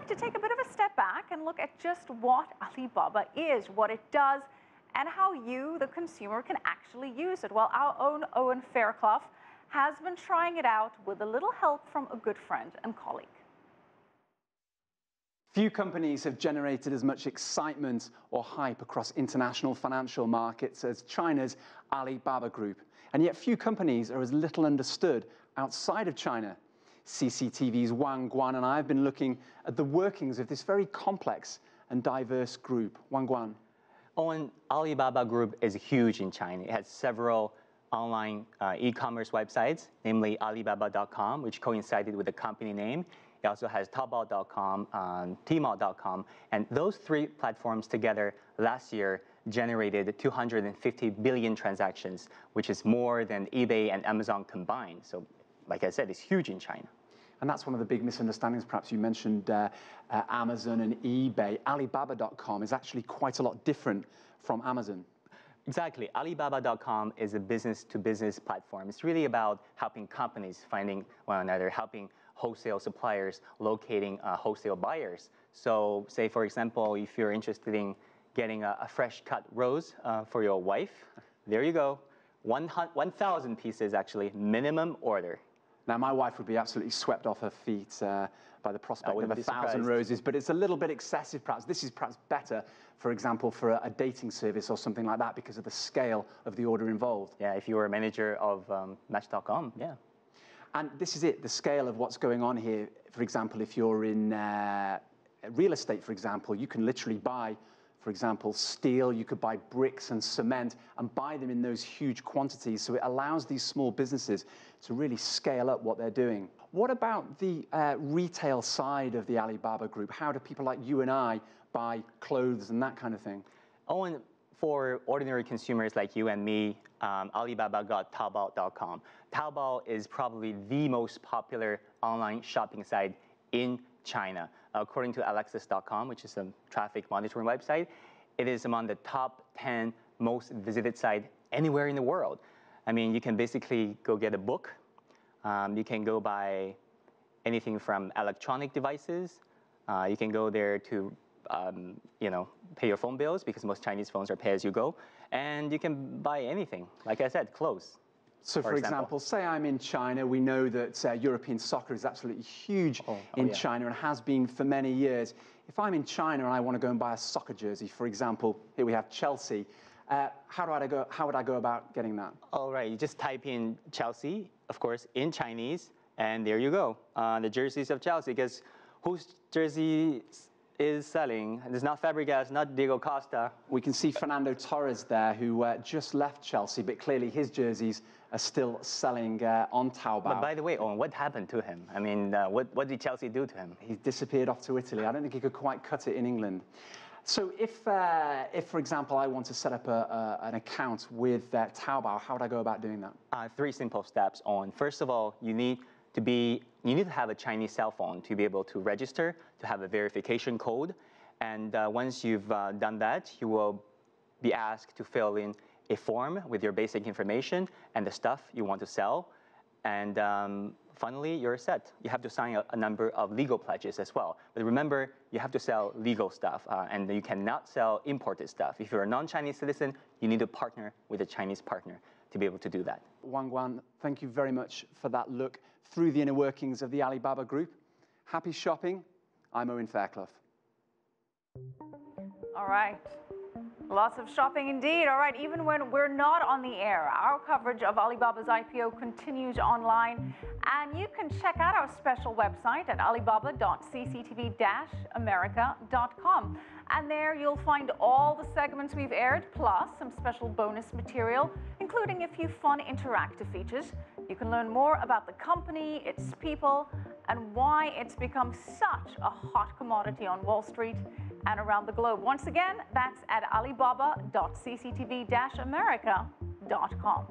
like to take a bit of a step back and look at just what Alibaba is, what it does, and how you, the consumer, can actually use it. Well, our own Owen Fairclough has been trying it out with a little help from a good friend and colleague. Few companies have generated as much excitement or hype across international financial markets as China's Alibaba Group. And yet few companies are as little understood outside of China. CCTV's Wang Guan and I have been looking at the workings of this very complex and diverse group. Wang Guan. Owen, Alibaba Group is huge in China. It has several online e-commerce websites, namely Alibaba.com, which coincided with the company name. It also has Taobao.com, Tmall.com, and those three platforms together last year generated 250 billion transactions, which is more than eBay and Amazon combined. So, like I said, it's huge in China. And that's one of the big misunderstandings. Perhaps you mentioned Amazon and eBay. Alibaba.com is actually quite a lot different from Amazon. Exactly. Alibaba.com is a business-to-business platform. It's really about helping companies finding one another, helping wholesale suppliers locating wholesale buyers. So say, for example, if you're interested in getting a fresh cut rose for your wife, there you go. 1,000 pieces, actually, minimum order. Now, my wife would be absolutely swept off her feet by the prospect of 1,000 roses, but it's a little bit excessive, perhaps. This is perhaps better, for example, for a dating service or something like that because of the scale of the order involved. Yeah, if you were a manager of Match.com, yeah. And this is it, the scale of what's going on here. For example, if you're in real estate, for example, you can literally buy, for example, steel, you could buy bricks and cement and buy them in those huge quantities. So it allows these small businesses to really scale up what they're doing. What about the retail side of the Alibaba Group? How do people like you and I buy clothes and that kind of thing? Owen, for ordinary consumers like you and me, Alibaba got Taobao.com. Taobao is probably the most popular online shopping site in China. According to Alexis.com, which is a traffic monitoring website, it is among the top 10 most visited sites anywhere in the world. I mean, you can basically go get a book. You can go buy anything from electronic devices. You can go there to pay your phone bills because most Chinese phones are pay-as-you-go. And you can buy anything, like I said, clothes. So, for example, say I'm in China. We know that European soccer is absolutely huge in China and has been for many years. If I'm in China and I want to go and buy a soccer jersey, for example, here we have Chelsea, how would I go about getting that? All right, you just type in Chelsea, of course, in Chinese, and there you go. The jerseys of Chelsea, because whose jersey is selling? It's not Fabregas, not Diego Costa. We can see Fernando Torres there, who just left Chelsea, but clearly his jerseys are still selling on Taobao. But by the way, Owen, what happened to him? I mean, what did Chelsea do to him? He disappeared off to Italy. I don't think he could quite cut it in England. So if for example, I want to set up an account with Taobao, how would I go about doing that? 3 simple steps, Owen. First of all, you need to have a Chinese cell phone to be able to register, to have a verification code. And once you've done that, you will be asked to fill in a form with your basic information and the stuff you want to sell. And finally, you're set. You have to sign a number of legal pledges as well. But remember, you have to sell legal stuff, and you cannot sell imported stuff. If you're a non-Chinese citizen, you need to partner with a Chinese partner to be able to do that. Wang Guan, thank you very much for that look through the inner workings of the Alibaba Group. Happy shopping. I'm Owen Fairclough. All right. Lots of shopping indeed. All right, even when we're not on the air, our coverage of Alibaba's IPO continues online, and you can check out our special website at alibaba.cctv-america.com. And there you'll find all the segments we've aired, plus some special bonus material, including a few fun interactive features. You can learn more about the company, its people, and why it's become such a hot commodity on Wall Street and around the globe. Once again, that's at alibaba.cctv-america.com.